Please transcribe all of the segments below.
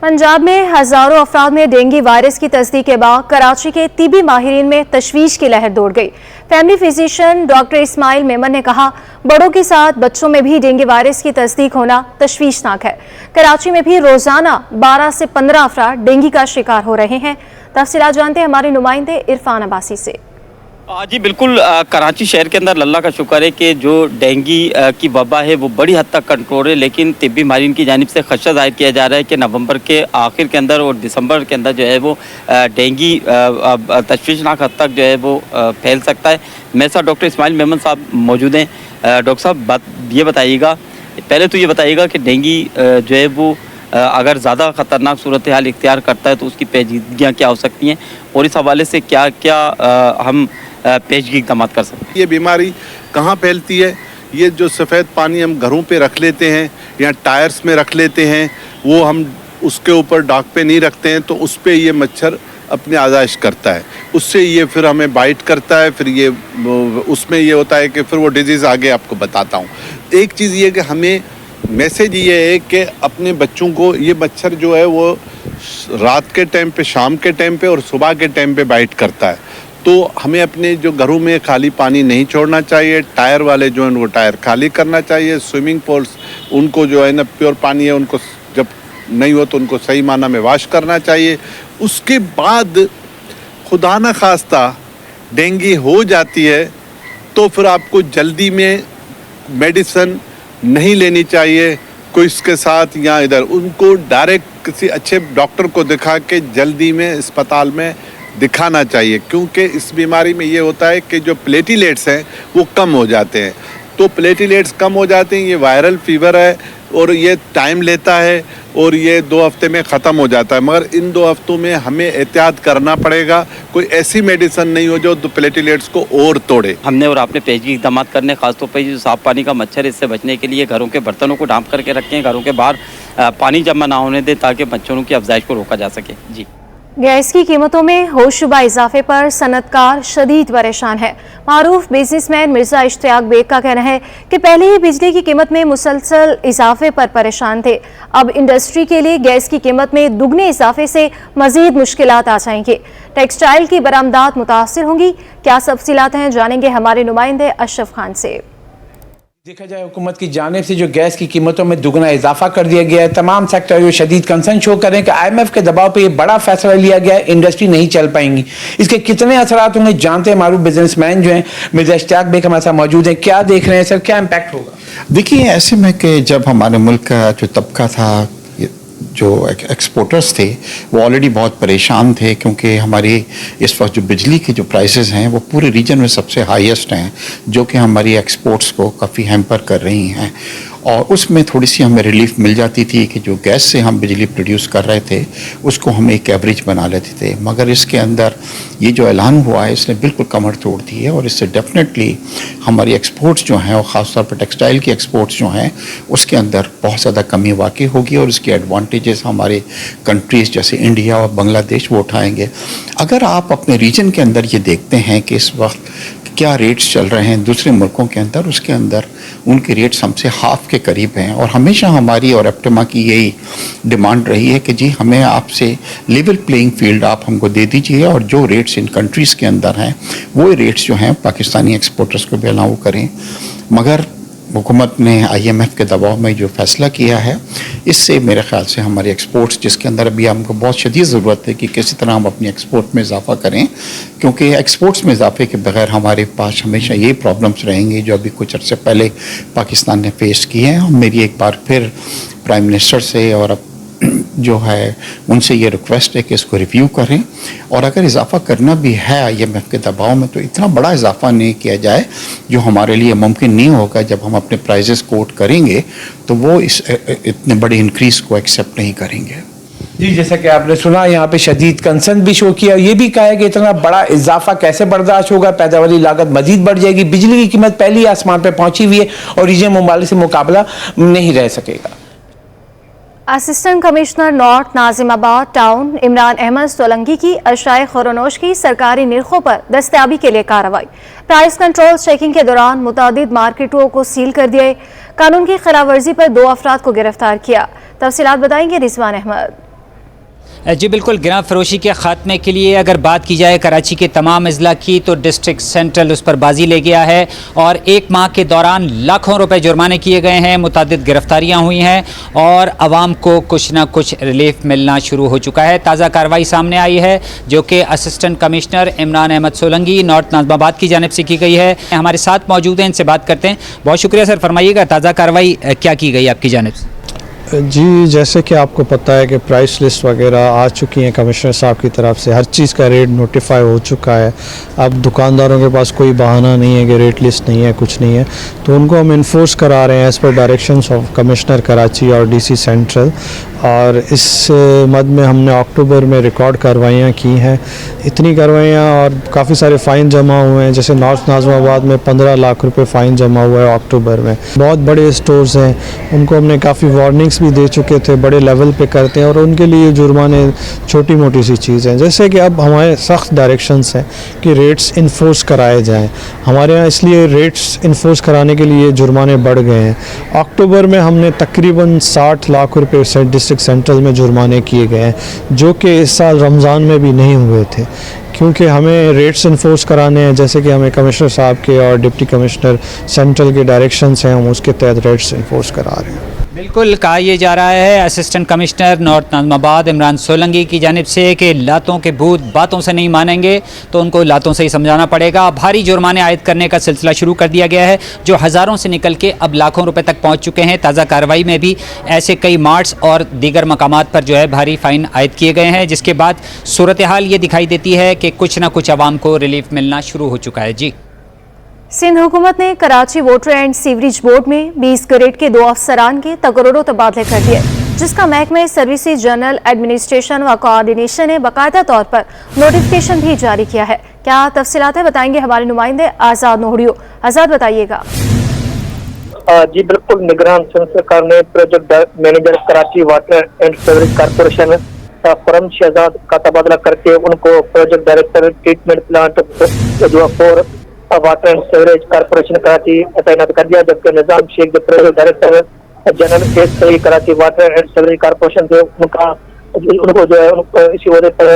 पंजाब में हजारों अफराद में डेंगू वायरस की तस्दीक के बाद कराची के तिबी माहिरीन में तशवीश की लहर दौड़ गई। Family physician doctor Ismail Memon ने कहा, बड़ों के साथ बच्चों में भी डेंगू वायरस की तस्दीक होना तशवीशनाक है। कराची में भी रोजाना 12 से 15 अफराद डेंगू का शिकार हो रहे हैं। तफसीलात जानते हैं हमारे नुमाइंदे इरफान अब्बासी से। जी बिल्कुल, कराची शहर के अंदर अल्लाह का शुक्र है कि जो डेंगू की वबा है वो बड़ी हद तक कंट्रोल है, लेकिन तिब्बी माहिरीन की जानिब से खदशा जाहिर किया जा रहा है कि नवंबर के आखिर के अंदर और दिसंबर के अंदर जो है वो डेंगू तशवीशनाक हद तक जो है वो फैल सकता है। मेरे साथ डॉक्टर इस्माइल मेमन साहब मौजूद हैं। डॉक्टर साहब ये बताइएगा, पहले तो ये बताइएगा कि डेंगू जो है वो अगर ज़्यादा ख़तरनाक सूरत हाल इख्तियार करता है तो उसकी पेचीदगियाँ क्या हो सकती हैं, और इस हवाले से क्या क्या हम पेशगी इक़दाम कर सकते हैं। ये बीमारी कहाँ फैलती है? ये जो सफ़ेद पानी हम घरों पे रख लेते हैं या टायर्स में रख लेते हैं, वो हम उसके ऊपर डाक पे नहीं रखते हैं, तो उस पे ये मच्छर अपने आज़ाइश करता है, उससे ये फिर हमें बाइट करता है। फिर ये उसमें ये होता है कि फिर वो डिजीज़ आगे आपको बताता हूँ। एक चीज़ ये कि हमें मैसेज ये है कि अपने बच्चों को ये मच्छर जो है वो रात के टाइम पे, शाम के टाइम पे और सुबह के टाइम पे बाइट करता है, तो हमें अपने जो घरों में खाली पानी नहीं छोड़ना चाहिए। टायर वाले जो हैं वो टायर खाली करना चाहिए। स्विमिंग पूल्स उनको जो है ना प्योर पानी है, उनको जब नहीं हो तो उनको सही माना में वॉश करना चाहिए। उसके बाद खुदा न खास्ता डेंगू हो जाती है तो फिर आपको जल्दी में मेडिसिन नहीं लेनी चाहिए कोई इसके साथ या इधर, उनको डायरेक्ट किसी अच्छे डॉक्टर को दिखा के जल्दी में अस्पताल में दिखाना चाहिए, क्योंकि इस बीमारी में ये होता है कि जो प्लेटिलेट्स हैं वो कम हो जाते हैं। तो प्लेटिलेट्स कम हो जाते हैं, ये वायरल फीवर है और ये टाइम लेता है और ये 2 हफ्ते में ख़त्म हो जाता है, मगर इन 2 हफ्तों में हमें एहतियात करना पड़ेगा, कोई ऐसी मेडिसिन नहीं हो जो प्लेटिलेट्स को और तोड़े। हमने और आपने पेशगी इक़दाम करने, खासतौर पर जो साफ़ पानी का मच्छर है इससे बचने के लिए घरों के बर्तनों को ढाँप करके रखें, घरों के बाहर पानी जमा ना होने दें ताकि मच्छरों की अफजाइश को रोका जा सके। जी। गैस की कीमतों में होशरुबा इजाफे पर सनतकार शदीद परेशान है। मारूफ बिजनेसमैन मिर्जा इश्तियाक बेग का कहना है कि पहले ही बिजली की कीमत में मुसलसल इजाफे पर परेशान थे, अब इंडस्ट्री के लिए गैस की कीमत में दुगने इजाफे से मजीद मुश्किलात आ जाएंगे। टेक्सटाइल की बरामदात मुतासिर होंगी। क्या तफसीलात हैं, जानेंगे हमारे नुमाइंदे अशरफ खान से। देखा जाए हुकूमत की जानिब से जो गैस की कीमतों में दुगना इजाफा कर दिया गया है, तमाम सेक्टर जो शदीद कंसर्न शो कर रहे हैं कि IMF के दबाव पे ये बड़ा फैसला लिया गया है, इंडस्ट्री नहीं चल पाएंगी। इसके कितने असरात होंगे जानते हैं। मारूफ बिजनेसमैन जो हैं मिर्जा इश्तियाक बेग हमारे साथ मौजूद हैं। क्या देख रहे हैं सर, क्या इम्पैक्ट होगा? देखिए, ऐसे में कि जब हमारे मुल्क का जो तबका था, जो एक्सपोर्टर्स थे, वो ऑलरेडी बहुत परेशान थे, क्योंकि हमारी इस वक्त जो बिजली के जो प्राइसेस हैं वो पूरे रीजन में सबसे हाईएस्ट हैं, जो कि हमारी एक्सपोर्ट्स को काफ़ी हैम्पर कर रही हैं। और उसमें थोड़ी सी हमें रिलीफ मिल जाती थी कि जो गैस से हम बिजली प्रोड्यूस कर रहे थे उसको हम एक एवरेज बना लेते थे, मगर इसके अंदर ये जो ऐलान हुआ है इसने बिल्कुल कमर तोड़ दी है, और इससे डेफिनेटली हमारी एक्सपोर्ट्स जो हैं और ख़ासतौर पर टेक्सटाइल की एक्सपोर्ट्स जो हैं उसके अंदर बहुत ज़्यादा कमी वाक़ई होगी, और इसके एडवांटेजेस हमारे कंट्रीज़ जैसे इंडिया और बांग्लादेश वो उठाएंगे। अगर आप अपने रीजन के अंदर ये देखते हैं कि इस वक्त क्या रेट्स चल रहे हैं दूसरे मुल्कों के अंदर, उसके अंदर उनके रेट्स हमसे हाफ के करीब हैं, और हमेशा हमारी और एप्टेमा की यही डिमांड रही है कि जी हमें आपसे लेवल प्लेइंग फील्ड आप हमको दे दीजिए, और जो रेट्स इन कंट्रीज़ के अंदर हैं वो रेट्स जो हैं पाकिस्तानी एक्सपोर्टर्स को भी अलाउ करें। मगर हुकूमत ने IMF के दबाव में जो फ़ैसला किया है, इससे मेरे ख़्याल से हमारी एक्सपोर्ट्स, जिसके अंदर अभी हमको बहुत शदीद ज़रूरत है कि किसी तरह हम अपनी एक्सपोर्ट में इजाफ़ा करें, क्योंकि एक्सपोर्ट्स में इजाफे के बगैर हमारे पास हमेशा ये प्रॉब्लम्स रहेंगी जो अभी कुछ अर्से पहले पाकिस्तान ने फेस की हैं। मेरी एक बार फिर प्राइम मिनिस्टर से और जो है उनसे ये रिक्वेस्ट है कि इसको रिव्यू करें, और अगर इजाफा करना भी है IMF के दबाव में तो इतना बड़ा इजाफा नहीं किया जाए जो हमारे लिए मुमकिन नहीं होगा। जब हम अपने प्राइजेस कोट करेंगे तो वो इस इतने बड़े इंक्रीज़ को एक्सेप्ट नहीं करेंगे। जी, जैसा कि आपने सुना, यहाँ पे शदीद कंसर्न भी शो किया, ये भी कहा है कि इतना बड़ा इजाफा कैसे बर्दाश्त होगा, पैदावारी लागत मजीद बढ़ जाएगी, बिजली की कीमत पहले ही आसमान पर पहुंची हुई है और रीजन ममालिक से मुकाबला नहीं रह सकेगा। Assistant commissioner north Nazimabad town Imran Ahmed Solanki की अशाए खुरनोश की सरकारी निर्खों पर दस्तयाबी के लिए कार्रवाई। प्राइस कंट्रोल चेकिंग के दौरान मुतादिद मार्केटों को सील कर दिए। कानून की खिलाफ वर्जी पर 2 अफराद को गिरफ्तार किया। तफसीलात बताएंगे रिजवान अहमद। जी बिल्कुल, गिरां फरोशी के ख़ात्मे के लिए अगर बात की जाए कराची के तमाम अजला की तो डिस्ट्रिक्ट सेंट्रल उस पर बाजी ले गया है और एक माह के दौरान लाखों रुपए जुर्माने किए गए हैं, मुतअद्दिद गिरफ्तारियां हुई हैं और आवाम को कुछ ना कुछ रिलीफ मिलना शुरू हो चुका है। ताज़ा कार्रवाई सामने आई है जो कि assistant commissioner Imran Ahmed Solangi north Nazimabad की जानिब से की गई है। हमारे साथ मौजूद हैं, इनसे बात करते हैं। बहुत शुक्रिया सर, फरमाइएगा ताज़ा कार्रवाई क्या की गई आपकी जानिब से? जी, जैसे कि आपको पता है कि प्राइस लिस्ट वगैरह आ चुकी हैं कमिश्नर साहब की तरफ से, हर चीज़ का रेट नोटिफाई हो चुका है। अब दुकानदारों के पास कोई बहाना नहीं है कि रेट लिस्ट नहीं है, कुछ नहीं है, तो उनको हम इन्फोर्स करा रहे हैं as per directions of commissioner Karachi और डीसी सेंट्रल। और इस मद में हमने अक्टूबर में रिकॉर्ड कार्रवाइयाँ की हैं, इतनी कार्रवाइयाँ और काफ़ी सारे फ़ाइन जमा हुए हैं। जैसे नॉर्थ नाज़िमाबाद में 15 लाख रुपए फ़ाइन जमा हुआ है अक्टूबर में। बहुत बड़े स्टोर्स हैं, उनको हमने काफ़ी वार्निंग्स भी दे चुके थे, बड़े लेवल पे करते हैं और उनके लिए जुर्माने छोटी मोटी सी चीज़ हैं। जैसे कि अब हमारे सख्त डायरेक्शंस हैं कि रेट्स इन्फोर्स कराए जाएँ हमारे यहाँ, इसलिए रेट्स इन्फोर्स कराने के लिए जुर्माने बढ़ गए हैं। अक्टूबर में हमने तकरीबन 60 लाख रुपए डिस्ट्रिक्ट सेंट्रल में जुर्माने किए गए हैं, जो कि इस साल रमज़ान में भी नहीं हुए थे, क्योंकि हमें रेट्स इन्फोर्स कराने हैं। जैसे कि हमें कमिश्नर साहब के और डिप्टी कमिश्नर सेंट्रल के डायरेक्शंस हैं, हम उसके तहत रेट्स इन्फोर्स करा रहे हैं। बिल्कुल, कहा यह जा रहा है assistant commissioner north Nazimabad Imran Solangi की जानिब से कि लातों के भूत बातों से नहीं मानेंगे तो उनको लातों से ही समझाना पड़ेगा। भारी जुर्माने आयद करने का सिलसिला शुरू कर दिया गया है जो हज़ारों से निकल के अब लाखों रुपए तक पहुँच चुके हैं। ताज़ा कार्रवाई में भी ऐसे कई मार्ट्स और दीगर मकामात पर जो है भारी फ़ाइन आयद किए गए हैं, जिसके बाद सूरत हाल ये दिखाई देती है कि कुछ ना कुछ आवाम को रिलीफ मिलना शुरू हो चुका है। जी, सिंध हुकूमत ने Karachi water and sewerage board में 20 ग्रेड के 2 अफसरान के तकर्रुर तबादले कर दिए, जिसका महकमे सर्विसेज जनरल एडमिनिस्ट्रेशन व कोऑर्डिनेशन ने बाकायदा तौर पर नोटिफिकेशन भी जारी किया है। क्या तफसीलात है, बताएंगे हमारे नुमाइंदे आज़ाद नोहड़ियो। आज़ाद, बताइएगा। जी बिल्कुल, निगरान सिंध सरकार ने project manager Karachi water and sewerage corporation फरम शहजाद का तबादला करके उनको प्रोजेक्ट डायरेक्टर ट्रीटमेंट प्लांट जो 4 water and sewerage corporation Karachi तैनात कर दिया, जबकि निजाम शेख जो project director general S Karachi water and sewerage corporation थे उनको जो है इसी ओहदे पर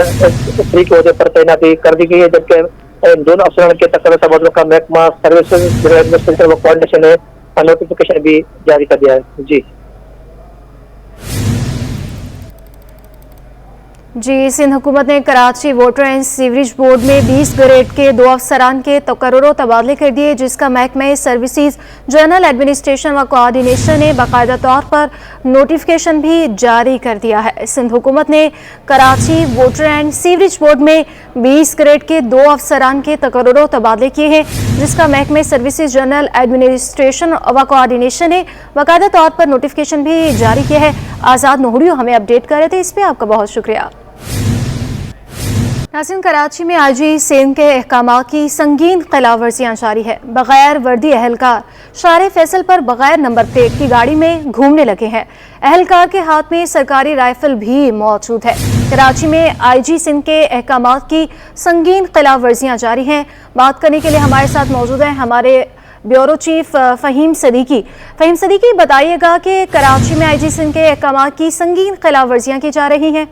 3 के ओहदे पर तैनाती कर दी गई है। जबकि दोनों अफसरान के तकर्रुर तबादलों का महकमा सर्विसेज एडमिनिस्ट्रेशन व कोऑर्डिनेशन ने नोटिफिकेशन भी जारी कर दिया है। जी, सिंध हुकूमत ने Karachi water and sewerage board में 20 ग्रेड के 2 अफसरान के तकर्रुर तबादले कर दिए, जिसका महकमा सर्विसेज जनरल एडमिनिस्ट्रेशन व कोऑर्डिनेशन ने बाकायदा तौर पर नोटिफिकेशन भी जारी कर दिया है। सिंध हुकूमत ने Karachi water and sewerage board में 20 ग्रेड के 2 अफसरान के तकर्रुर तबादले किए हैं, जिसका महकमा सर्विसेज जनरल एडमिनिस्ट्रेशन व कोऑर्डिनेशन ने बाकायदा तौर पर नोटिफिकेशन भी जारी किया है। आज़ाद नोहड़ियो हमें अपडेट कर रहे थे, इस पर आपका बहुत शुक्रिया। नाज़रीन, कराची में आईजी सिंध के अहकामात की संगीन खिलाफवर्जियां जारी है। बगैर वर्दी अहलकार शारे फैसल पर बगैर नंबर प्लेट की गाड़ी में घूमने लगे हैं। अहलकार के हाथ में सरकारी राइफल भी मौजूद है। कराची में आईजी सिंध के अहकामात की संगीन खिलाफवर्जियां जारी हैं। बात करने के लिए हमारे साथ मौजूद हैं हमारे ब्यूरो चीफ फ़हीम सदीकी। फ़हीम सदीकी, बताइएगा कि कराची में आईजी सिंध के अहकामात की संगीन खिलाफवर्जियां की जा रही हैं।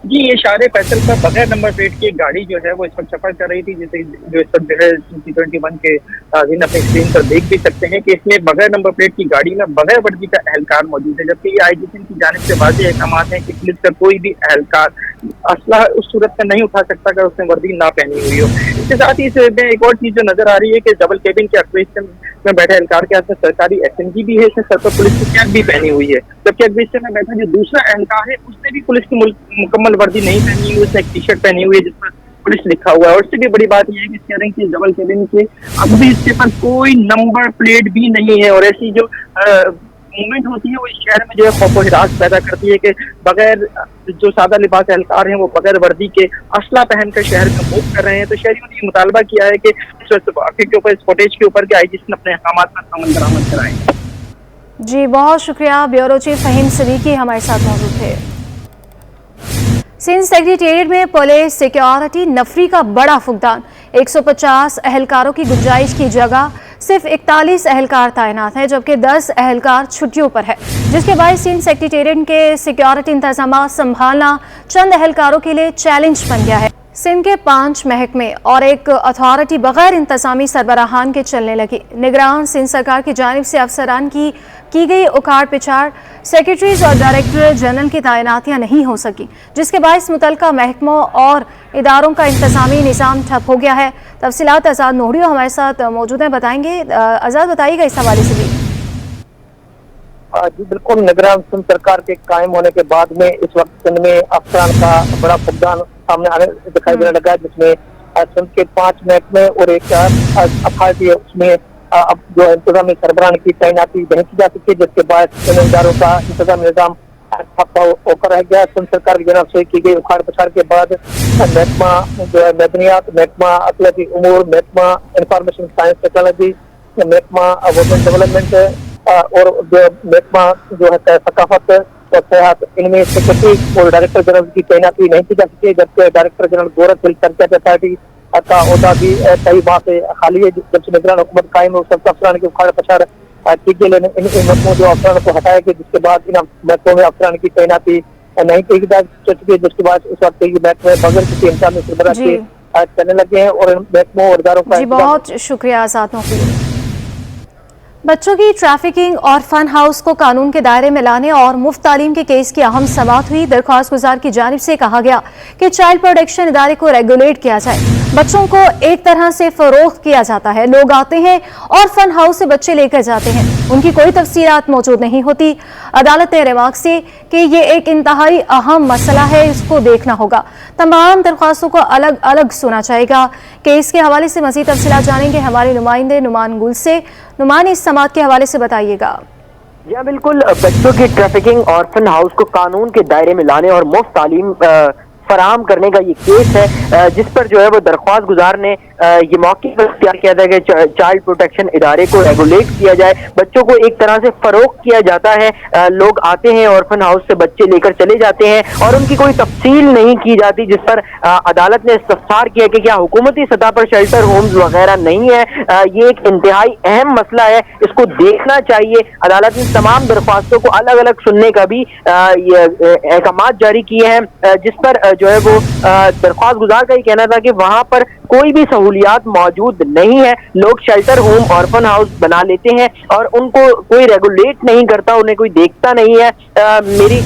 जी, ये शारे फैसल पर बगैर नंबर प्लेट की गाड़ी जो है वो इस वक्त सफर कर रही थी, जिसे जो इस वक्त जो है T21 के नाज़रीन अपने स्क्रीन पर देख भी सकते हैं कि इसमें बगैर नंबर प्लेट की गाड़ी में बगैर वर्दी का एहलकार मौजूद है। जबकि ये आईजी सिंध की जानिब से वाज़ेह अहकामात हैं कि पुलिस का कोई भी एहलकार असला उस सूरत में नहीं उठा सकता अगर उसने वर्दी ना पहनी हुई हो। इसके साथ ही इसमें एक और चीज़ जो नजर आ रही है कि डबल केबिन के एक्विजिशन में बैठे एहलकार के हाथ में सरकारी SMG भी है, इसने सर पर पुलिस की कैप भी पहनी हुई है। जबकि एक्विजिशन में बैठा जो दूसरा एहलकार है उसने भी पुलिस की मुकम्मल वर्दी नहीं पहनी हुई, उसने एक टी-शर्ट पहनी हुई है जिस पर पुलिस लिखा हुआ है। और इससे भी बड़ी बात यह है कि स्टीयरिंग की डबल केबिन के अब भी इसके पर कोई नंबर प्लेट भी नहीं है। और ऐसी जो मूवमेंट होती है वो इस शहर में जो है खौफ व हिरास पैदा करती है कि बगैर जो सादा लिबास एहलकार हैं वो बगैर वर्दी के असला पहनकर शहर में मूव कर रहे हैं। तो शहरियों ने ये मुतालबा किया है कि इस वाक़े के ऊपर, इस फुटेज के ऊपर के आईजी ने अपने अहकामात पर अमल दरामद कराएं। जी, बहुत शुक्रिया। ब्यूरो चीफ फ़हीम सदीकी हमारे साथ मौजूद थे। सिंध सेक्रेटेरिएट में पुलिस सिक्योरिटी नफरी का बड़ा फुकदान। 150 अहलकारों की गुंजाइश की जगह صرف 41 اہلکار تعینات ہیں، جبکہ 10 اہلکار چھٹیوں پر ہے، جس کے باعث سندھ سیکریٹریٹ کے سیکیورٹی انتظامات سنبھالنا چند اہلکاروں کے لیے چیلنج بن گیا ہے۔ سندھ کے 5 محکمے اور ایک اتھارٹی بغیر انتظامی سربراہان کے چلنے لگی۔ نگران سندھ سرکار کی جانب سے افسران کی گئی اکھاڑ پچھاڑ، سیکریٹریز اور ڈائریکٹر جنرل کی تعیناتیاں نہیں ہو سکی، جس کے باعث متعلقہ محکموں اور اداروں کا انتظامی نظام ٹھپ ہو گیا ہے۔ تفصیلات آزاد نوہریو ہمارے ساتھ موجود ہیں، بتائیں گے۔ آزاد، بتائیے گا اس حوالے سے بھی۔ جی بالکل، نگران سندھ سرکار کے قائم ہونے کے بعد میں اس وقت سندھ میں افسران کا بڑا فقدان سامنے آنے دکھائی دینے لگا ہے، جس میں سندھ کے 5 محکمے اور ایک اتھارٹی ہے، اس میں اب جو انتظامی سربراہان کی تعیناتی نہیں کی جا سکتی، جس کے باعث ان اداروں کا انتظامی نظام ٹھپ ہو کر رہ گیا۔ سندھ سرکار کی جانب سے کی گئی اکھاڑ پچھاڑ کے بعد محکمہ جو ہے مدنیات، محکمہ اقلیتی امور، محکمہ انفارمیشن سائنس ٹیکنالوجی، محکمہ وومن ڈیولپمنٹ اور جو محکمہ جو ہے ثقافت اور سیاحت، ان میں سیکرٹری اور ڈائریکٹر جنرل کی تعیناتی نہیں کی جا سکتی، جبکہ ڈائریکٹر جنرل گورکھ ہل پنچایت اتھارٹی کا عہدہ بھی کئی ماہ سے خالی ہے۔ جب سے نگران حکومت قائم ہو، سب افسران کی اکھاڑ پچھاڑ کی گئی، لیکن ان محکموں جو افسران کو ہٹایا گیا، جس کے بعد ان محکموں میں افسران کی تعیناتی نہیں کی جا سکتی، جس کے بعد اس وقت یہ محکمے بغیر کسی انتظامی سربراہ کے چلنے لگے ہیں اور ان محکموں اور اداروں کا بہت شکریہ آزاد نوہریو۔ بچوں کی ٹریفکنگ اور فن ہاؤس کو قانون کے دائرے میں لانے اور مفت تعلیم کے کیس کی اہم سماعت ہوئی۔ درخواست گزار کی جانب سے کہا گیا کہ چائلڈ پروٹیکشن ادارے کو ریگولیٹ کیا جائے۔ بچوں کو ایک طرح سے فروخت کیا جاتا ہے، لوگ آتے ہیں اور فن ہاؤس سے بچے لے کر جاتے ہیں، ان کی کوئی تفصیلات موجود نہیں ہوتی۔ عدالت نے ریمارک سے کہ یہ ایک انتہائی اہم مسئلہ ہے، اس کو دیکھنا ہوگا، تمام درخواستوں کو الگ الگ سنا جائے گا۔ کیس کے حوالے سے مزید تفصیلات جانیں گے ہمارے نمائندے نعمان گل سے۔ نعمان، اس سماعت کے حوالے سے بتائیے گا۔ جی بالکل، بچوں کی ٹریفکنگ اور فن ہاؤس کو قانون کے دائرے میں لانے اور مفت تعلیم فراہم کرنے کا یہ کیس ہے، جس پر جو ہے وہ درخواست گزار نے یہ موقع پر اختیار کیا تھا کہ چائلڈ پروٹیکشن ادارے کو ریگولیٹ کیا جائے۔ بچوں کو ایک طرح سے فروخت کیا جاتا ہے، لوگ آتے ہیں اور فن ہاؤس سے بچے لے کر چلے جاتے ہیں اور ان کی کوئی تفصیل نہیں کی جاتی، جس پر عدالت نے استفسار کیا کہ کیا حکومتی سطح پر شیلٹر ہومز وغیرہ نہیں ہے۔ یہ ایک انتہائی اہم مسئلہ ہے، اس کو دیکھنا چاہیے۔ عدالت نے تمام درخواستوں کو الگ الگ سننے کا بھی احکامات جاری کیے ہیں، جس پر جو ہے وہ درخواست گزار کا یہ کہنا تھا کہ وہاں پر کوئی بھی سہولیات موجود نہیں ہے، لوگ شیلٹر ہوم اور فن ہاؤس بنا لیتے ہیں اور ان کو کوئی ریگولیٹ نہیں کرتا، انہیں کوئی دیکھتا نہیں ہے۔ میری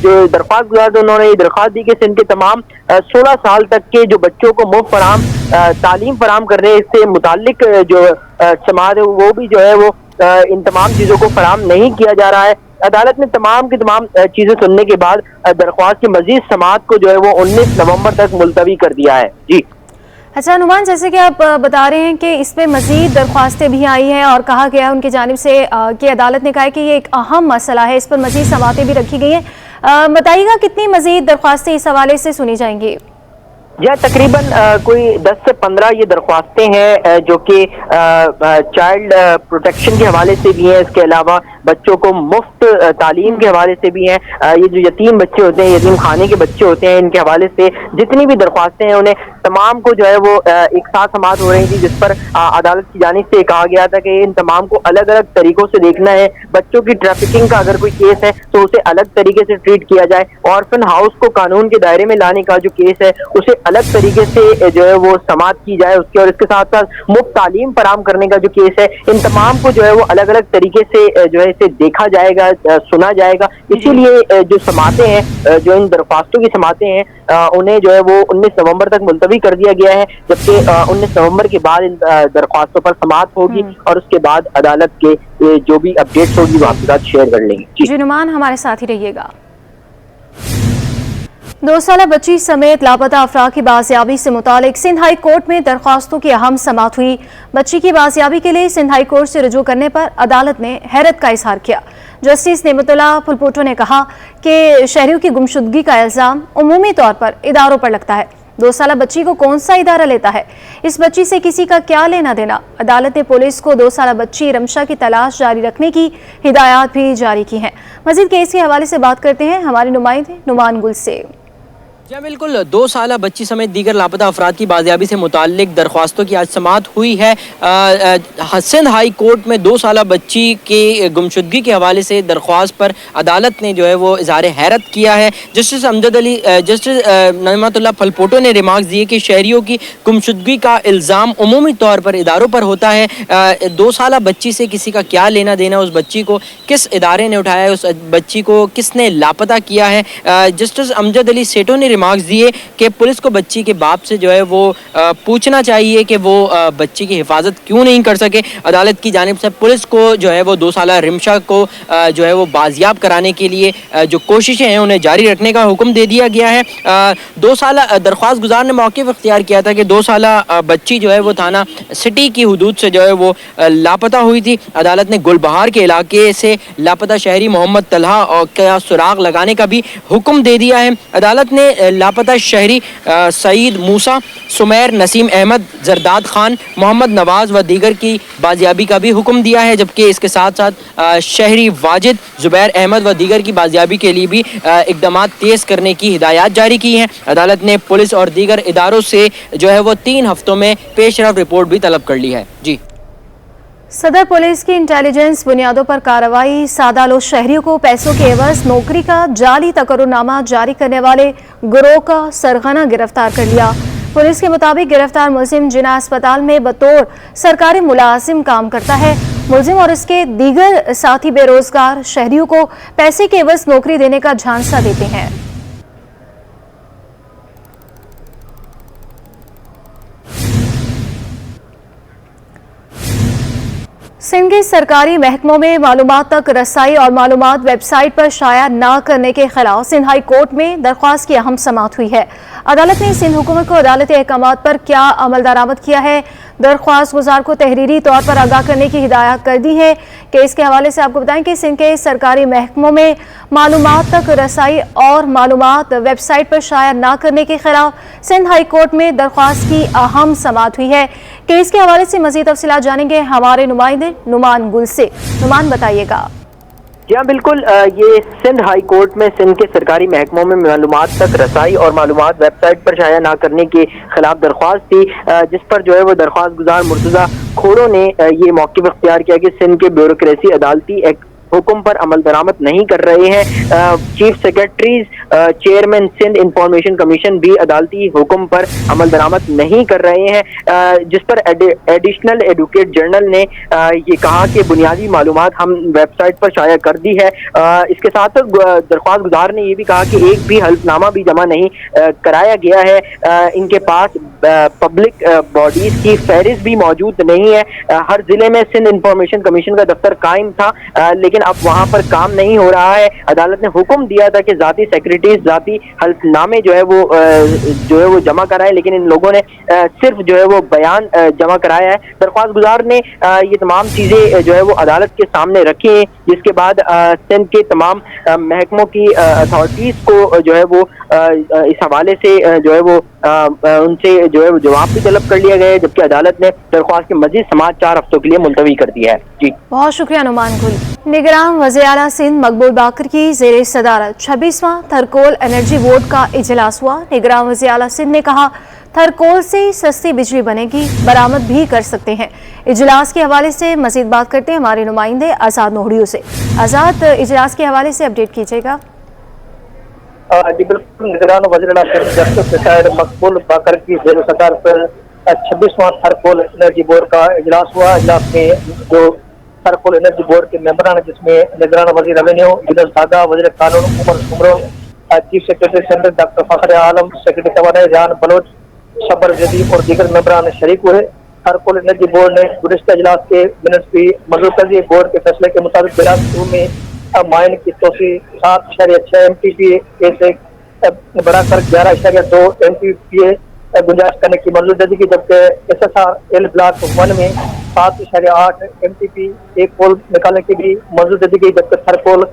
جو درخواست گزار تھے، انہوں نے یہ درخواست دی کہ سندھ کے تمام 16 سال تک کے جو بچوں کو مفت تعلیم فراہم کرنے سے متعلق جو سماعت ہے، وہ بھی جو ہے وہ ان تمام چیزوں کو فراہم نہیں کیا جا رہا ہے۔ عدالت نے تمام کی تمام چیزیں سننے کے بعد درخواست کی مزید سماعت کو جو ہے وہ 19 نومبر تک ملتوی کر دیا ہے۔ جی اچھا نعمان، جیسے کہ آپ بتا رہے ہیں کہ اس پہ مزید درخواستیں بھی آئی ہیں اور کہا گیا ان کی جانب سے کہ عدالت نے کہا ہے کہ یہ ایک اہم مسئلہ ہے، اس پر مزید سماعتیں بھی رکھی گئی ہیں، بتائیے گا کتنی مزید درخواستیں اس حوالے سے سنی جائیں گی؟ یا تقریباً کوئی 10 سے 15 یہ درخواستیں ہیں جو کہ چائلڈ پروٹیکشن کے حوالے سے بھی ہیں، اس کے علاوہ بچوں کو مفت تعلیم کے حوالے سے بھی ہیں، یہ جو یتیم بچے ہوتے ہیں، یتیم خانے کے بچے ہوتے ہیں، ان کے حوالے سے جتنی بھی درخواستیں ہیں انہیں تمام کو جو ہے وہ ایک ساتھ سماعت ہو رہی تھی، جس پر عدالت کی جانب سے کہا گیا تھا کہ ان تمام کو الگ الگ طریقوں سے دیکھنا ہے۔ بچوں کی ٹریفکنگ کا اگر کوئی کیس ہے تو اسے الگ طریقے سے ٹریٹ کیا جائے، آرفن ہاؤس کو قانون کے دائرے میں لانے کا جو کیس ہے اسے الگ طریقے سے جو ہے وہ سماعت کی جائے اس کی، اور اس کے ساتھ ساتھ مفت تعلیم فراہم کرنے کا جو کیس ہے ان تمام کو جو ہے وہ الگ الگ طریقے سے جو ہے اسے دیکھا جائے گا، سنا جائے گا۔ اسی لیے جو سماعتیں ہیں، جو ان درخواستوں کی سماعتیں ہیں، انہیں جو ہے وہ 19 نومبر تک ملتوی کر دیا گیا ہے، جبکہ 19 نومبر کے بعد ان درخواستوں پر سماعت ہوگی اور اس کے بعد عدالت کے جو بھی اپڈیٹس ہوگی وہ آپ کے ساتھ شیئر کر لیں گے۔ جی نعمان، ہمارے ساتھ ہی رہیے گا۔ 2 سالہ بچی سمیت لاپتہ افراد کی بازیابی سے متعلق سندھ ہائی کورٹ میں درخواستوں کی اہم سماعت ہوئی۔ بچی کی بازیابی کے لیے سندھ ہائی کورٹ سے رجوع کرنے پر عدالت نے حیرت کا اظہار کیا۔ جسٹس نعمت اللہ پھلپوٹو نے کہا کہ شہریوں کی گمشدگی کا الزام عمومی طور پر اداروں پر لگتا ہے، 2 سالہ بچی کو کون سا ادارہ لیتا ہے؟ اس بچی سے کسی کا کیا لینا دینا؟ عدالت نے پولیس کو 2 سالہ بچی رمشا کی تلاش جاری رکھنے کی ہدایات بھی جاری کی ہیں۔ مزید کیس کے حوالے سے بات کرتے ہیں ہمارے نمائندے نعمان گل سے۔ جی بالکل 2 سالہ بچی سمیت دیگر لاپتہ افراد کی بازیابی سے متعلق درخواستوں کی آج سماعت ہوئی ہے۔ سندھ ہائی کورٹ میں 2 سالہ بچی کی گمشدگی کے حوالے سے درخواست پر عدالت نے جو ہے وہ اظہار حیرت کیا ہے۔ جسٹس نعمت اللہ پھلپوٹو نے ریمارکس دیے کہ شہریوں کی گمشدگی کا الزام عمومی طور پر اداروں پر ہوتا ہے۔ 2 سالہ بچی سے کسی کا کیا لینا دینا، اس بچی کو کس ادارے نے اٹھایا ہے، اس بچی کو کس نے لاپتہ کیا ہے۔ جسٹس امجد علی سیٹو نے ریمارکس دیے کہ پولیس کو بچی کے باپ سے جو ہے وہ پوچھنا چاہیے کہ وہ بچی کی حفاظت کیوں نہیں کر سکے۔ عدالت کی جانب سے پولیس کو جو ہے وہ 2 سالہ رمشا کو جو ہے وہ بازیاب کرانے کے لیے جو کوششیں ہیں انہیں جاری رکھنے کا حکم دے دیا گیا ہے۔ 2 سالہ درخواست گزار نے موقف اختیار کیا تھا کہ 2 سالہ بچی جو ہے وہ تھانہ سٹی کی حدود سے جو ہے وہ لاپتہ ہوئی تھی۔ عدالت نے گل بہار کے علاقے سے لاپتہ شہری محمد طلحہ کا سراغ لگانے کا بھی حکم دے دیا ہے۔ عدالت نے لاپتہ شہری سعید موسیٰ، سمیر، نسیم احمد، زرداد خان، محمد نواز و دیگر کی بازیابی کا بھی حکم دیا ہے، جبکہ اس کے ساتھ ساتھ شہری واجد، زبیر احمد و دیگر کی بازیابی کے لیے بھی اقدامات تیز کرنے کی ہدایات جاری کی ہیں۔ عدالت نے پولیس اور دیگر اداروں سے جو ہے وہ 3 ہفتوں میں پیش رفت رپورٹ بھی طلب کر لی ہے۔ جی صدر پولیس کی انٹیلیجنس بنیادوں پر کارروائی، سادہ لو شہریوں کو پیسوں کے عوض نوکری کا جعلی تقررنامہ جاری کرنے والے گروہ کا سرغنہ گرفتار کر لیا۔ پولیس کے مطابق گرفتار ملزم جناح اسپتال میں بطور سرکاری ملازم کام کرتا ہے۔ ملزم اور اس کے دیگر ساتھی بے روزگار شہریوں کو پیسے کے عوض نوکری دینے کا جھانسا دیتے ہیں۔ سندھ کے سرکاری محکموں میں معلومات تک رسائی اور معلومات ویب سائٹ پر شائع نہ کرنے کے خلاف سندھ ہائی کورٹ میں درخواست کی اہم سماعت ہوئی ہے۔ عدالت نے سندھ حکومت کو عدالتی احکامات پر کیا عمل درآمد کیا ہے، درخواست گزار کو تحریری طور پر آگاہ کرنے کی ہدایت کر دی ہے کہ اس کے حوالے سے آپ کو بتائیں کہ سندھ کے سرکاری محکموں میں معلومات تک رسائی اور معلومات ویب سائٹ پر شائع نہ کرنے کے خلاف سندھ ہائی کورٹ میں درخواست کی اہم سماعت ہوئی ہے۔ کہ اس کے حوالے سے مزید تفصیلات جانیں گے ہمارے نمائندے نعمان گل سے۔ نعمان بتائیے گا۔ جی ہاں بالکل، یہ سندھ ہائی کورٹ میں سندھ کے سرکاری محکموں میں معلومات تک رسائی اور معلومات ویب سائٹ پر شائع نہ کرنے کے خلاف درخواست تھی، جس پر جو ہے وہ درخواست گزار مرتضیٰ کھوڑوں نے یہ موقف اختیار کیا کہ سندھ کے بیوروکریسی عدالتی حکم پر عمل درآمد نہیں کر رہے ہیں۔ Chief secretaries chairman Sindh information commission بھی عدالتی حکم پر عمل درآمد نہیں کر رہے ہیں، جس پر ایڈیشنل ایڈوکیٹ جنرل نے یہ کہا کہ بنیادی معلومات ہم ویب سائٹ پر شائع کر دی ہے۔ اس کے ساتھ درخواست گزار نے یہ بھی کہا کہ ایک بھی حلف نامہ بھی جمع نہیں کرایا گیا ہے۔ ان کے پاس پبلک باڈیز کی فہرست بھی موجود نہیں ہے۔ ہر ضلع میں سندھ انفارمیشن کمیشن کا دفتر قائم تھا، لیکن اب وہاں پر کام نہیں ہو رہا ہے۔ عدالت نے حکم دیا تھا کہ ذاتی سیکرٹریز ذاتی حلف نامے جو ہے وہ جمع کرائے، لیکن ان لوگوں نے صرف جو ہے وہ بیان جمع کرایا ہے۔ درخواست گزار نے یہ تمام چیزیں جو ہے وہ عدالت کے سامنے رکھی ہیں، جس کے بعد سندھ کے تمام محکموں کی اتھارٹیز کو جو ہے وہ اس حوالے سے جو ہے وہ ان سے جو ہے وہ جواب بھی طلب کر لیا گیا ہے، جبکہ عدالت نے درخواست کی مزید سماعت 4 ہفتوں کے لیے ملتوی کر دی ہے۔ جی بہت شکریہ نعمان گل۔ نگراں وزیر اعلیٰ سندھ مقبول باقر کی زیر صدارت 26واں تھرکول انرجی بورڈ کا اجلاس ہوا۔ نگراں وزیر اعلیٰ سندھ نے کہا تھرکول سے سستی بجلی بنے گی، برآمد بھی کر سکتے ہیں۔ اجلاس کے حوالے سے مزید بات کرتے ہیں ہمارے نمائندے آزاد نوہڑیوں سے۔ آزاد، اجلاس کے حوالے سے اپڈیٹ کیجیے گا۔ جی بالکل، نگران وزیر اعلیٰ جسٹس ریٹائرڈ مقبول باقر کی زیر صدارت پر 26واں تھرکول انرجی بورڈ کا اجلاس ہوا۔ اجلاس میں جو تھرکول انرجی بورڈ کے ممبران، جس میں نگران وزیر ریونیو یونس دادا، وزیر قانون Umar Soomro, chief secretary senator doctor Fakhar Alam, secretary توانائی ریحان بلوچ، شبر جدید اور دیگر ممبران شریک ہوئے۔ تھرکول انرجی بورڈ نے گزشتہ اجلاس کے منٹس بھی منظور کر دیے۔ بورڈ کے فیصلے کے مطابق بلاسپور میں مائن کی توسیع 7.6 MTPA سے بڑھا کر 11.2 MTPA گنجائش کرنے کی منظور دے دی گئی، جبکہ SSRL بلاک 1 میں 7.8 MTPA کول نکالنے کی بھی منظور دے دی گئی، جبکہ تھرکول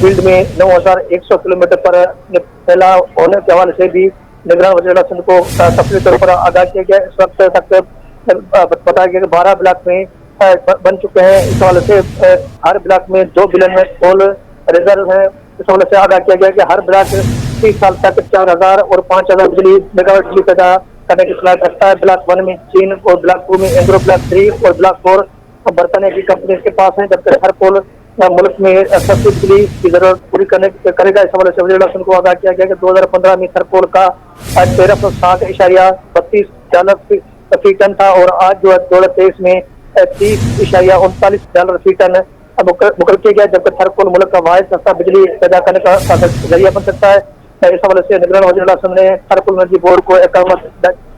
فیلڈ میں 9100 کلومیٹر پر پھیلا ہونے کے حوالے سے بھی نگران وزیر اعلیٰ سندھ کو تفصیلی طور پر آگاہ کیا گیا۔ اس وقت تک بتایا گیا کہ 12 بلاک میں بن چکے ہیں۔ اس حوالے سے ہر بلاک میں 2 بلین میں کول ریزرو ہیں۔ اس حوالے سے آگاہ کیا گیا کہ ہر بلاک 30 साल तक 4000 और 5000 बिजली मेगावाट बिजली पैदा करने की सलाहियत रखता है। ब्लॉक 1 में चीन और ब्लॉक 2 में एंग्रो, ब्लॉक 3 और ब्लॉक 4 बरतानिया की कंपनी के पास है, जबकि हर कोल मुल्क में सस्ती बिजली की जरूरत पूरी करेगा। इस हवाले से वज़ीर आज़म को आगाह किया गया कि 2015 में हर कोल का $1360.32 फी टन था और आज जो है 2023 में $30.39 फी टन मुकर किया गया, जबकि हर कोल मुल्क का वाहिद सस्ता बिजली पैदा करने का जरिया बन सकता है। इस हवाले से निगरान वज़ीर आज़म ने थर्मल एनर्जी बोर्ड को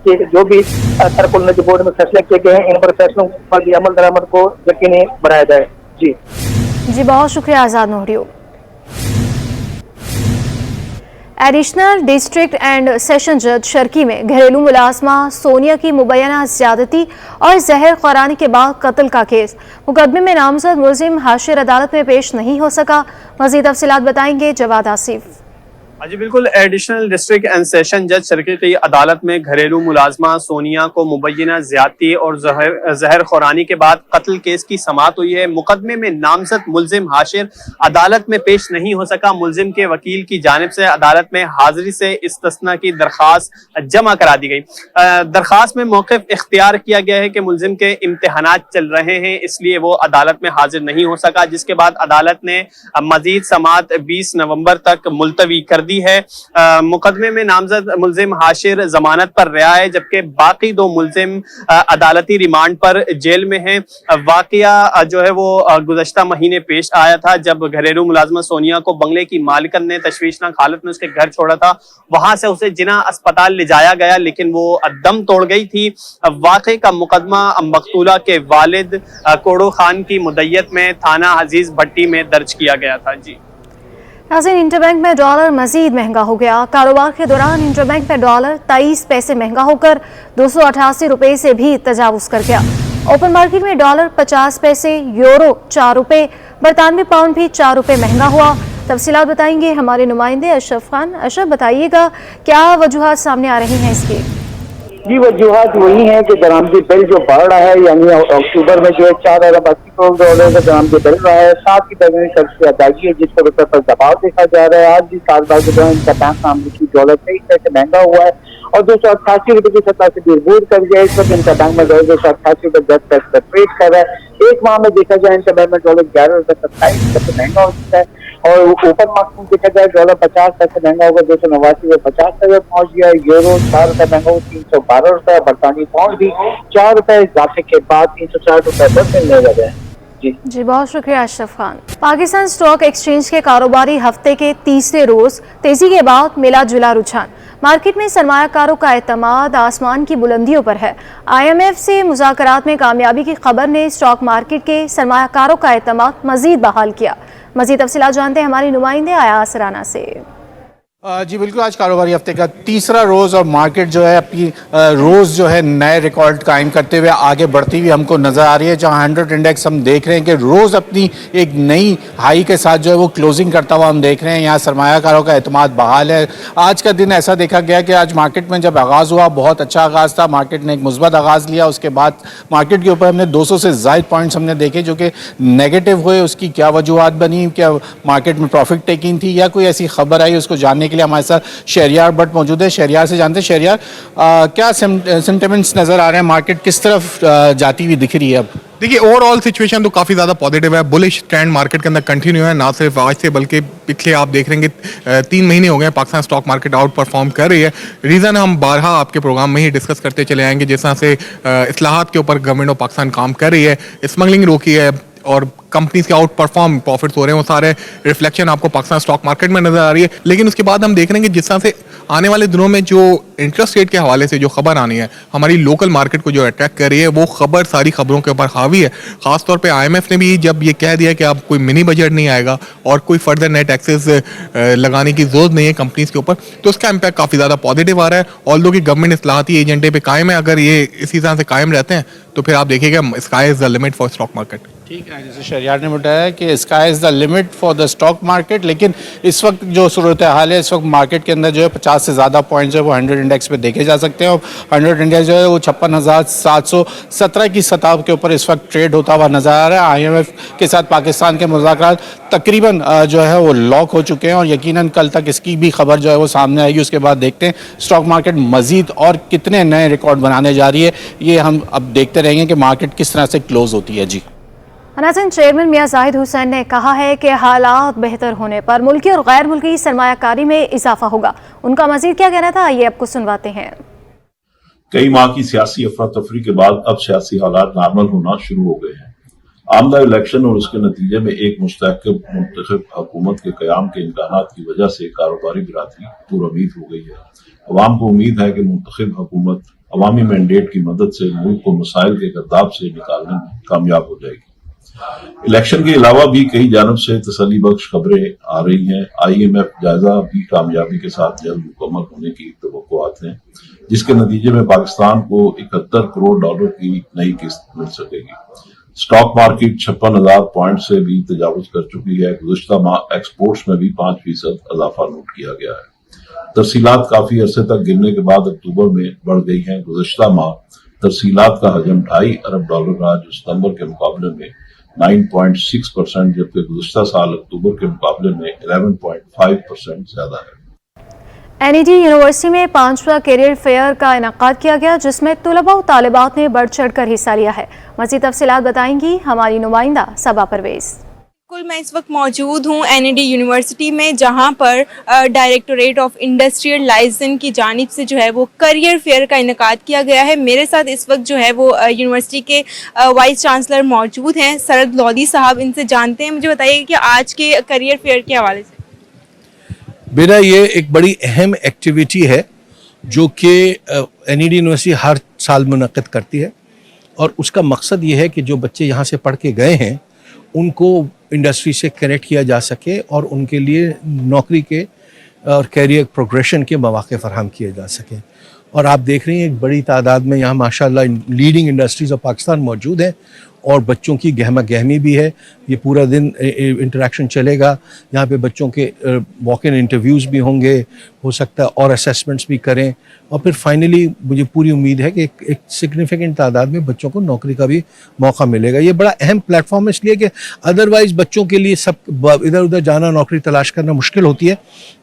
कि जो भी थर्मल एनर्जी बोर्ड में फैसले किए गए हैं इन पर फैसलों पर भी अमल दरामद को यकीनी बनाया जाए। जी बहुत शुक्रिया आज़ाद नोहरियो। एडिशनल डिस्ट्रिक्ट एंड सेशन जज शर्की में घरेलू मुलाजमा सोनिया की मुबैना ज्यादती और जहर खुरानी के बाद कत्ल का केस, मुकदमे में नामजद मुलजिम हाशिर अदालत में पेश नहीं हो सका। मज़ीद तफसीलात बताएंगे जवाद आसिफ। जी बिल्कुल, एडिशनल डिस्ट्रिक्ट एंड सेशन जज शर्की की अदालत में घरेलू मुलाजमा सोनिया को मुबैना ज्यादती और जहर खुरानी के बाद कत्ल केस की समाअत हुई है। मुकदमे में नामजद मुलजिम हाशिर अदालत में पेश नहीं हो सका। मुलजिम के वकील की जानिब से अदालत में हाजिरी से इस्तिस्ना की दरख्वास्त जमा करा दी गई। दरख्वास्त में मौक़िफ़ इख्तियार किया गया है कि मुलजिम के इम्तहानात चल रहे हैं, इसलिए वो अदालत में हाजिर नहीं हो सका, जिसके बाद अदालत ने मजीद समाअत 20 नवंबर तक मुलतवी कर दी है। मुकदमे में नामजद मुलजिम हाशिर जमानत पर रिहा है, जबकि बाकी 2 मुलजिम अदालती रिमांड पर जेल में हैं। वाकया जो है वो गुज़श्ता महीने पेश आया था, जब घरेलू मुलाजमा सोनिया को बंगले की मालिकन ने तशवीशनाक हालत में उसके घर छोड़ा था। वहां से उसे जिना अस्पताल ले जाया गया, लेकिन वो दम तोड़ गई थी। वाकई का मुकदमा मकतूला के वालिद कोड़ो खान की मुद्दत में थाना अजीज भट्टी में दर्ज किया गया था। जी नाज़रीन, इंटरबैंक में डॉलर मजीद महंगा हो गया। कारोबार के दौरान इंटरबैंक में डॉलर 23 पैसे महंगा होकर 288 रुपये से भी तजावुज़ कर गया। ओपन मार्केट में डॉलर 50 पैसे, यूरो 4 रुपये, बरतानवी पाउंड भी 4 रुपये महंगा हुआ। तफसीलात बताएंगे हमारे नुमाइंदे अशरफ खान। अशरफ, बताइएगा क्या वजूहात सामने आ रही हैं इसकी? जी, वजूहात वही है कि दरामदी बिल जो बढ़ रहा है, यानी अक्टूबर में जो है 4 अरब 80 करोड़ डॉलर का दरामदी बिल रहा है। साथ ही दरमियानी कर्ज की अदायगी है, जिसको रुपये पर दबाव देखा जा रहा है। आज भी कारोबार के दौरान इनका बैंक अमरीकी डॉलर 23 पैसे महंगा हुआ है और 288 रुपये की सतह से दूर कर गया। इस वक्त इनका बैंक में 288 रुपये 10 पैसे पर ट्रेड कर रहा है। एक माह में देखा जाए इनका बैंक में डॉलर 11 रुपये 27 पैसे महंगा हो चुका है और ओपन मार्केट में देखा जाए डॉलर 50 पैसे महंगा होगा 289 रुपये 50 पैसे पहुंच गया। यूरो 4 रुपये महंगा हो 312 रुपये। बरतानी पाउंड भी 4 रुपये इजाफे के बाद 360 रुपये पर मिलने लगा है। जी बहुत शुक्रिया अशरफ खान। पाकिस्तान स्टॉक एक्सचेंज के कारोबारी हफ्ते के तीसरे रोज तेजी के बाद मिला जुला रुझान। मार्केट में सरमायाकारों का एतमाद आसमान की बुलंदियों पर है। IMF से मुज़ाकरात में कामयाबी की खबर ने स्टॉक मार्केट के सरमायाकारों का एतमाद मजीद बहाल किया। मजीद तफसीलात जानते हैं हमारी नुमाइंदे आयास राना से। जी बिल्कुल, आज कारोबारी हफ्ते का तीसरा रोज़ और मार्केट जो है अपनी रोज़ जो है नए रिकॉर्ड कायम करते हुए आगे बढ़ती हुई हमको नज़र आ रही है। जहां 100 इंडेक्स हम देख रहे हैं कि रोज़ अपनी एक नई हाई के साथ जो है वो क्लोजिंग करता हुआ हम देख रहे हैं। यहाँ सरमायाकारों का एतमाद बहाल है। आज का दिन ऐसा देखा गया कि आज मार्केट में जब आगाज़ हुआ बहुत अच्छा आगाज़ था, मार्केट ने एक मुस्बत आगाज़ लिया। उसके बाद मार्केट के ऊपर हमने 200 से ज़ायद पॉइंट्स हमने देखे जो कि नेगेटिव हुए। उसकी क्या वजूहत बनी, क्या मार्केट में प्रॉफिट टेकिंग थी या कोई ऐसी खबर आई, उसको जानने के लिए हमारे साथ शहरियार भट्ट मौजूद है। शहरियार से जानते हैं, शहरियार क्या सेंटिमेंट्स नजर आ रहे हैं, मार्केट किस तरफ जाती हुई दिख रही है अब? देखिए, ओवरऑल सिचुएशन तो काफ़ी ज़्यादा पॉजिटिव है। बुलिश ट्रेंड मार्केट के अंदर कंटिन्यू है, ना सिर्फ आज से बल्कि पिछले आप देख रहे हैं 3 महीने हो गए Pakistan stock market out perform कर रही है। रीज़न हम बारहा आपके प्रोग्राम में ही डिस्कस करते चले आएंगे। जिस तरह से इस्लाहात के ऊपर गवर्नमेंट ऑफ पाकिस्तान काम कर रही है, स्मगलिंग रोकी है और कंपनीज के आउट परफॉर्म प्रॉफिट्स हो रहे हैं, वो सारे रिफ्लेक्शन आपको पाकिस्तान स्टॉक मार्केट में नजर आ रही है। लेकिन उसके बाद हम देख रहे हैं कि जिस तरह से आने वाले दिनों में जो इंटरेस्ट रेट के हवाले से जो खबर आनी है, हमारी लोकल मार्केट को जो अट्रैक्ट कर रही है, वो खबर सारी खबरों के ऊपर हावी है। खासतौर पे IMF ने भी जब ये कह दिया कि अब कोई मिनी बजट नहीं आएगा और कोई फर्दर नेट एक्सेस लगाने की जरूरत नहीं है कंपनीज के ऊपर, तो उसका इम्पैक्ट काफ़ी ज़्यादा पॉजिटिव आ रहा है। ऑल्दो कि गवर्नमेंट इस्लाहाती एजेंडे पे कायम है, अगर ये इसी तरह से कायम रहते हैं तो फिर आप देखिएगा sky is the limit for stock market. ٹھیک ہے جیسے شہریار نے بتایا کہ sky is the limit for the stock market, لیکن اس وقت جو صورتحال ہے اس وقت مارکیٹ کے اندر جو ہے 50 سے زیادہ پوائنٹ جو ہے وہ 100 انڈیکس پہ دیکھے جا سکتے ہیں، اور 100 انڈیکس جو ہے وہ 56,717 کی سطح کے اوپر اس وقت ٹریڈ ہوتا ہوا نظر آ رہا ہے۔ IMF کے ساتھ پاکستان کے مذاکرات تقریباً جو ہے وہ لاک ہو چکے ہیں، اور یقیناً کل تک اس کی بھی خبر جو ہے وہ سامنے آئے گی۔ اس کے بعد دیکھتے ہیں اسٹاک مارکیٹ مزید اور کتنے نئے ریکارڈ بنانے جا رہی ہے، یہ ہم اب دیکھتے رہیں گے کہ مارکیٹ کس طرح سے کلوز ہوتی ہے۔ جی ناظرین، چیئرمین میاں زاہد حسین نے کہا ہے کہ حالات بہتر ہونے پر ملکی اور غیر ملکی سرمایہ کاری میں اضافہ ہوگا۔ ان کا مزید کیا کہنا تھا، آئیے آپ کو سنواتے ہیں۔ کئی ماہ کی سیاسی افراتفری کے بعد اب سیاسی حالات نارمل ہونا شروع ہو گئے ہیں۔ آمدہ الیکشن اور اس کے نتیجے میں ایک مستحکم منتخب حکومت کے قیام کے امکانات کی وجہ سے کاروباری برادری پر امید ہو گئی ہے۔ عوام کو امید ہے کہ منتخب حکومت عوامی مینڈیٹ کی مدد سے ملک کو مسائل کے گرداب سے نکالنے میں کامیاب ہو جائے گی۔ الیکشن کے علاوہ بھی کئی جانب سے تسلی بخش خبریں آ رہی ہیں۔ IMF جائزہ بھی کامیابی کے ساتھ جلد مکمل ہونے کی توقعات ہیں، جس کے نتیجے میں پاکستان کو 71 کروڑ ڈالر کی نئی قسط مل سکے گی۔ اسٹاک مارکیٹ 56,000 پوائنٹ سے بھی تجاوز کر چکی ہے۔ گزشتہ ماہ ایکسپورٹس میں بھی 5% اضافہ نوٹ کیا گیا ہے۔ ترسیلات کافی عرصے تک گرنے کے بعد اکتوبر میں بڑھ گئی ہیں۔ گزشتہ ماہ ترسیلات کا حجم $2.5 ارب رہا، جو ستمبر کے مقابلے میں 9.6%، جبکہ گزشتہ سال اکتوبر کے مقابلے میں 11.5% زیادہ ہے۔ NED یونیورسٹی میں 5واں کیریئر فیئر کا انعقاد کیا گیا، جس میں طلباء و طالبات نے بڑھ چڑھ کر حصہ لیا ہے۔ مزید تفصیلات بتائیں گی ہماری نمائندہ صبا پرویز۔ میں اس وقت موجود ہوں NED یونیورسٹی میں، جہاں پر ڈائریکٹوریٹ آف انڈسٹریل لائسنس کی جانب سے جو ہے وہ کریئر فیئر کا انعقاد کیا گیا ہے۔ میرے ساتھ اس وقت جو ہے وہ یونیورسٹی کے وائس چانسلر موجود ہیں، سرد لودھی صاحب، ان سے جانتے ہیں۔ مجھے بتائیے کہ آج کے کریئر فیئر کے حوالے سے میرا یہ ایک بڑی اہم ایکٹیویٹی ہے جو کہ NED یونیورسٹی ہر سال منعقد کرتی ہے، اور اس کا مقصد یہ ہے کہ جو بچے یہاں سے پڑھ کے گئے ہیں ان کو انڈسٹری سے کنیکٹ کیا جا سکے اور ان کے لیے نوکری کے اور کیریئر پروگریشن کے مواقع فراہم کیے جا سکیں۔ اور آپ دیکھ رہے ہیں ایک بڑی تعداد میں یہاں ماشاءاللہ لیڈنگ انڈسٹریز آف پاکستان موجود ہیں، اور بچوں کی گہمہ گہمی بھی ہے۔ یہ پورا دن انٹریکشن چلے گا، یہاں پہ بچوں کے واک ان انٹرویوز بھی ہوں گے، ہو سکتا ہے اور اسیسمنٹس بھی کریں، اور پھر فائنلی مجھے پوری امید ہے کہ ایک سگنیفیکنٹ تعداد میں بچوں کو نوکری کا بھی موقع ملے گا۔ یہ بڑا اہم پلیٹ فارم ہے، اس لیے کہ ادروائز بچوں کے لیے سب ادھر ادھر جانا، نوکری تلاش کرنا مشکل ہوتی ہے۔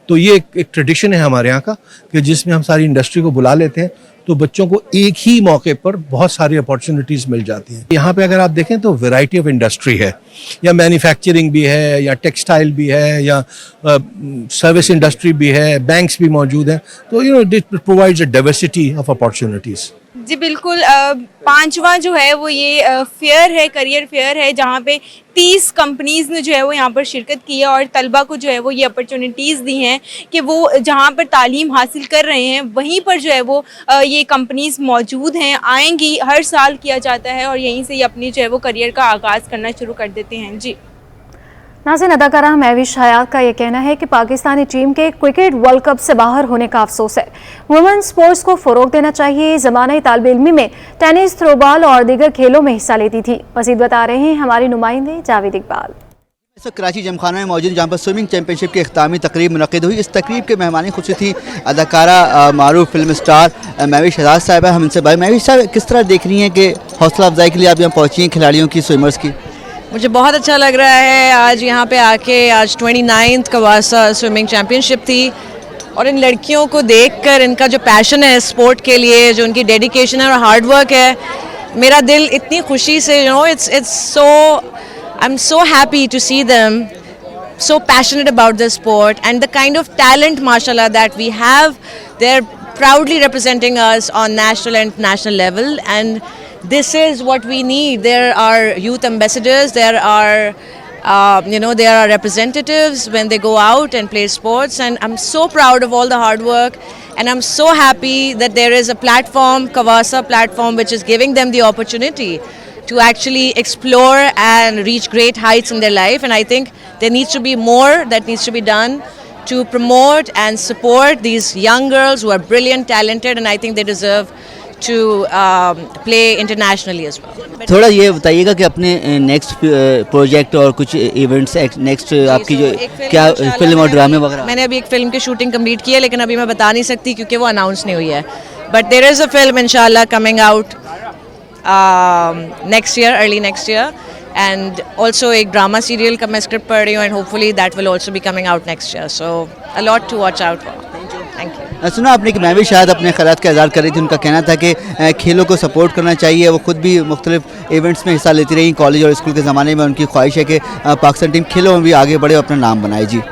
تو یہ ایک ٹریڈیشن ہے ہمارے یہاں کا کہ جس میں ہم ساری انڈسٹری کو بلا لیتے ہیں، تو بچوں کو ایک ہی موقع پر بہت ساری اپارچونیٹیز مل جاتی ہیں۔ یہاں پہ اگر آپ دیکھیں تو ویرائٹی آف انڈسٹری ہے، یا مینوفیکچرنگ بھی ہے، یا ٹیکسٹائل بھی ہے، یا سروس انڈسٹری بھی ہے، بینکس بھی موجود ہیں، تو it provides a diversity of opportunities. جی بالکل، 5واں جو ہے وہ یہ فیئر ہے، کریئر فیئر ہے، جہاں پہ 30 کمپنیز نے جو ہے وہ یہاں پر شرکت کی ہے، اور طلبہ کو جو ہے وہ یہ اپرچونیٹیز دی ہیں کہ وہ جہاں پر تعلیم حاصل کر رہے ہیں وہیں پر جو ہے وہ یہ کمپنیز موجود ہیں، آئیں گی، ہر سال کیا جاتا ہے، اور یہیں سے یہ اپنی جو ہے وہ کریئر کا آغاز کرنا شروع کر دیتے ہیں۔ جی ناظرین، اداکارہ مہوش حیات کا یہ کہنا ہے کہ پاکستانی ٹیم کے کرکٹ ورلڈ کپ سے باہر ہونے کا افسوس ہے۔ وومن سپورٹس کو فروغ دینا چاہیے۔ زمانہ طالب علمی میں ٹینس، تھرو بال اور دیگر کھیلوں میں حصہ لیتی تھی۔ مزید بتا رہے ہیں ہمارے نمائندے جاوید اقبال۔ اس وقت کراچی جم خانہ میں موجود، جہاں پر سوئمنگ چیمپئن شپ کی اختتامی تقریب منعقد ہوئی۔ اس تقریب کے مہمان خصوصی تھی اداکارہ معروف فلم اسٹار مہوش حیات صاحبہ۔ ہم ان سے بھائی مہوش صاحب کس طرح دیکھ رہی ہیں کہ حوصلہ افزائی کے لیے آپ یہاں پہنچی ہیں کھلاڑیوں کی، سوئمرز کی؟ مجھے بہت اچھا لگ رہا ہے آج یہاں پہ آ کے۔ آج 29 کواسا سوئمنگ چیمپئن شپ تھی، اور ان لڑکیوں کو دیکھ کر ان کا جو پیشن ہے اسپورٹ کے لیے، جو ان کی ڈیڈیکیشن ہے اور ہارڈ ورک ہے، میرا دل اتنی خوشی سے I'm so happy to see them so passionate about the sport and the kind of talent, mashallah, that we have. They're proudly representing us on national and international level, and this is what we need. There are youth ambassadors, there are there are representatives when they go out and play sports, and I'm so proud of all the hard work, and I'm so happy that there is a platform, Kawasa platform, which is giving them the opportunity to actually explore and reach great heights in their life. And I think there needs to be more that needs to be done to promote and support these young girls who are brilliant, talented, and I think they deserve to play internationally as well. थोड़ा ये बताइएगा कि अपने next project और कुछ events next आपकी जो क्या फिल्म और ड्रामे वगैरह। मैंने अभी एक फिल्म की शूटिंग कंप्लीट की है, लेकिन अभी मैं बता नहीं सकती क्योंकि वो अनाउंस नहीं हुई है, but there is a film इंशाल्लाह coming out next year, early next year, and also एक ड्रामा सीरियल का मैं स्क्रिप्ट पढ़ रही हूँ, and hopefully that will also be coming out next year, so a lot to watch out for. Thank you. सुना आपने कि मैं भी शायद अपने ख़यालात का इज़हार कर रही थी, उनका कहना था कि खेलों को सपोर्ट करना चाहिए, वो खुद भी मुख्तलिफ इवेंट्स में हिस्सा लेती रही कॉलेज और स्कूल के ज़माने में, उनकी ख्वाहिश है कि पाकिस्तान टीम खेलों में भी आगे बढ़े और अपना नाम बनाए। जी।